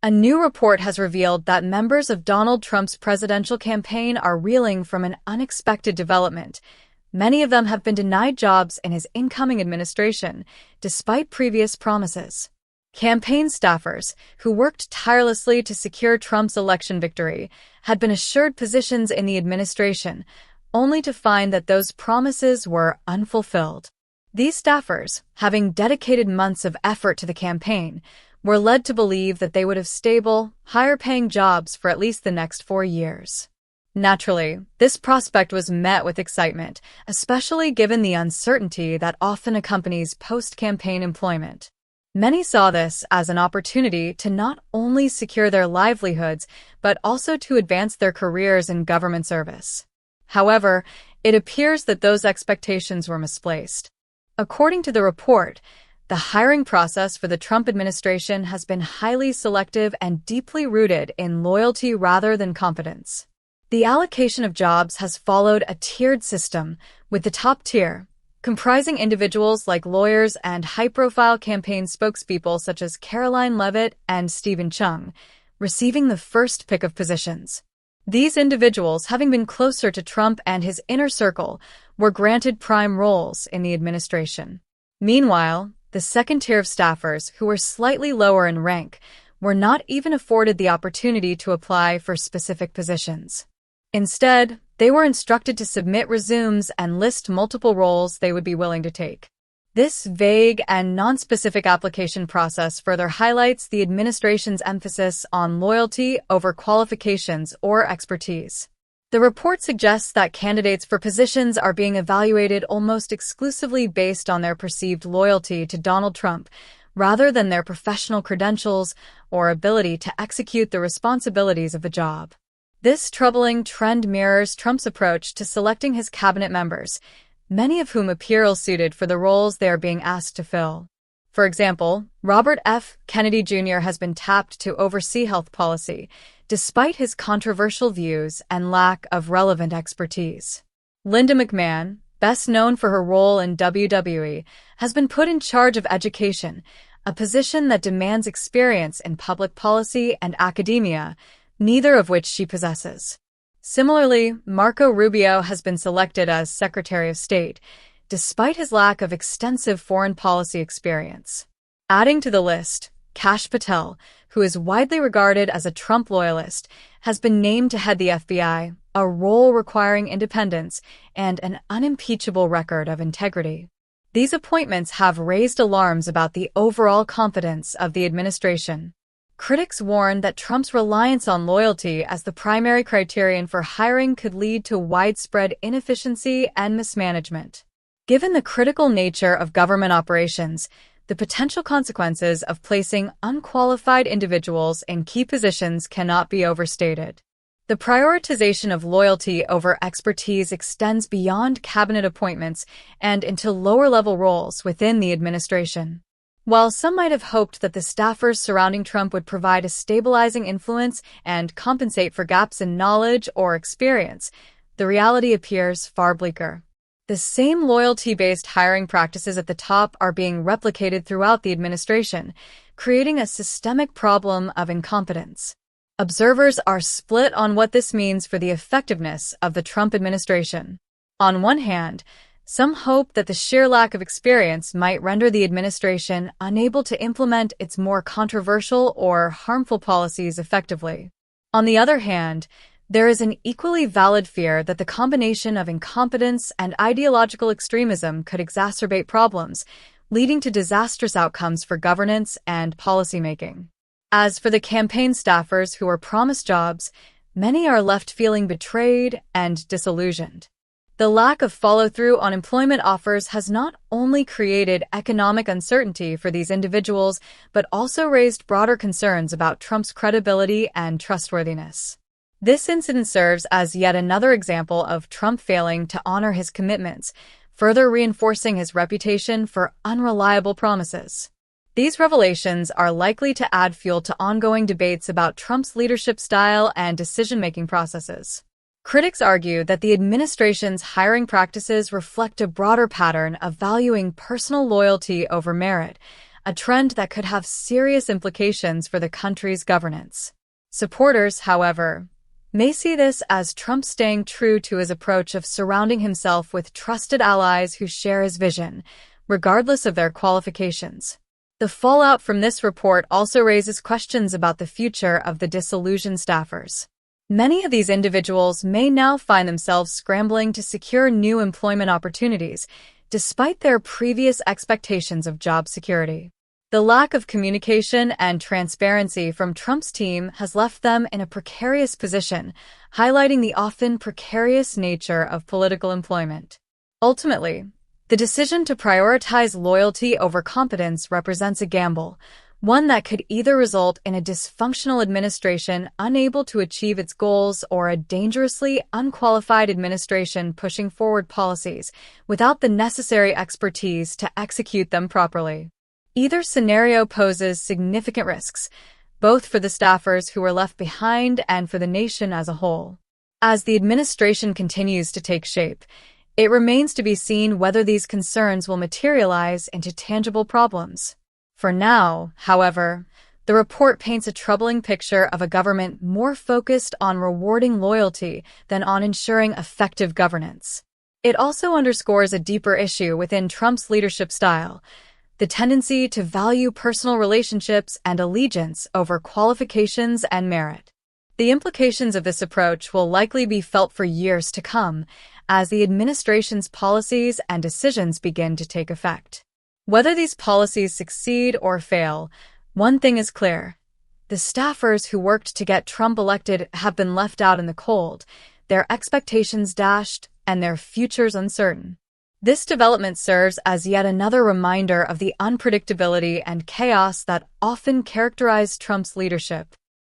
A new report has revealed that members of Donald Trump's presidential campaign are reeling from an unexpected development. Many of them have been denied jobs in his incoming administration, despite previous promises. Campaign staffers, who worked tirelessly to secure Trump's election victory, had been assured positions in the administration, only to find that those promises were unfulfilled. These staffers, having dedicated months of effort to the campaign, were led to believe that they would have stable, higher-paying jobs for at least the next 4 years. Naturally, this prospect was met with excitement, especially given the uncertainty that often accompanies post-campaign employment. Many saw this as an opportunity to not only secure their livelihoods, but also to advance their careers in government service. However, it appears that those expectations were misplaced. According to the report, the hiring process for the Trump administration has been highly selective and deeply rooted in loyalty rather than competence. The allocation of jobs has followed a tiered system, with the top tier, comprising individuals like lawyers and high-profile campaign spokespeople such as Caroline Leavitt and Stephen Chung, receiving the first pick of positions. These individuals, having been closer to Trump and his inner circle, were granted prime roles in the administration. Meanwhile, the second tier of staffers, who were slightly lower in rank, were not even afforded the opportunity to apply for specific positions. Instead, they were instructed to submit resumes and list multiple roles they would be willing to take. This vague and nonspecific application process further highlights the administration's emphasis on loyalty over qualifications or expertise. The report suggests that candidates for positions are being evaluated almost exclusively based on their perceived loyalty to Donald Trump, rather than their professional credentials or ability to execute the responsibilities of the job. This troubling trend mirrors Trump's approach to selecting his cabinet members, many of whom appear ill-suited for the roles they are being asked to fill. For example, Robert F. Kennedy Jr. has been tapped to oversee health policy, despite his controversial views and lack of relevant expertise. Linda McMahon, best known for her role in WWE, has been put in charge of education, a position that demands experience in public policy and academia, neither of which she possesses. Similarly, Marco Rubio has been selected as Secretary of State, despite his lack of extensive foreign policy experience. Adding to the list, Kash Patel, who is widely regarded as a Trump loyalist, has been named to head the FBI, a role requiring independence and an unimpeachable record of integrity. These appointments have raised alarms about the overall confidence of the administration. Critics warn that Trump's reliance on loyalty as the primary criterion for hiring could lead to widespread inefficiency and mismanagement. Given the critical nature of government operations, the potential consequences of placing unqualified individuals in key positions cannot be overstated. The prioritization of loyalty over expertise extends beyond cabinet appointments and into lower-level roles within the administration. While some might have hoped that the staffers surrounding Trump would provide a stabilizing influence and compensate for gaps in knowledge or experience, the reality appears far bleaker. The same loyalty-based hiring practices at the top are being replicated throughout the administration, creating a systemic problem of incompetence. Observers are split on what this means for the effectiveness of the Trump administration. On one hand, some hope that the sheer lack of experience might render the administration unable to implement its more controversial or harmful policies effectively. On the other hand, there is an equally valid fear that the combination of incompetence and ideological extremism could exacerbate problems, leading to disastrous outcomes for governance and policymaking. As for the campaign staffers who were promised jobs, many are left feeling betrayed and disillusioned. The lack of follow-through on employment offers has not only created economic uncertainty for these individuals, but also raised broader concerns about Trump's credibility and trustworthiness. This incident serves as yet another example of Trump failing to honor his commitments, further reinforcing his reputation for unreliable promises. These revelations are likely to add fuel to ongoing debates about Trump's leadership style and decision-making processes. Critics argue that the administration's hiring practices reflect a broader pattern of valuing personal loyalty over merit, a trend that could have serious implications for the country's governance. Supporters, however, may see this as Trump staying true to his approach of surrounding himself with trusted allies who share his vision, regardless of their qualifications. The fallout from this report also raises questions about the future of the disillusioned staffers. Many of these individuals may now find themselves scrambling to secure new employment opportunities, despite their previous expectations of job security. The lack of communication and transparency from Trump's team has left them in a precarious position, highlighting the often precarious nature of political employment. Ultimately, the decision to prioritize loyalty over competence represents a gamble, one that could either result in a dysfunctional administration unable to achieve its goals or a dangerously unqualified administration pushing forward policies without the necessary expertise to execute them properly. Either scenario poses significant risks, both for the staffers who are left behind and for the nation as a whole. As the administration continues to take shape, it remains to be seen whether these concerns will materialize into tangible problems. For now, however, the report paints a troubling picture of a government more focused on rewarding loyalty than on ensuring effective governance. It also underscores a deeper issue within Trump's leadership style, the tendency to value personal relationships and allegiance over qualifications and merit. The implications of this approach will likely be felt for years to come as the administration's policies and decisions begin to take effect. Whether these policies succeed or fail, one thing is clear. The staffers who worked to get Trump elected have been left out in the cold, their expectations dashed, and their futures uncertain. This development serves as yet another reminder of the unpredictability and chaos that often characterize Trump's leadership.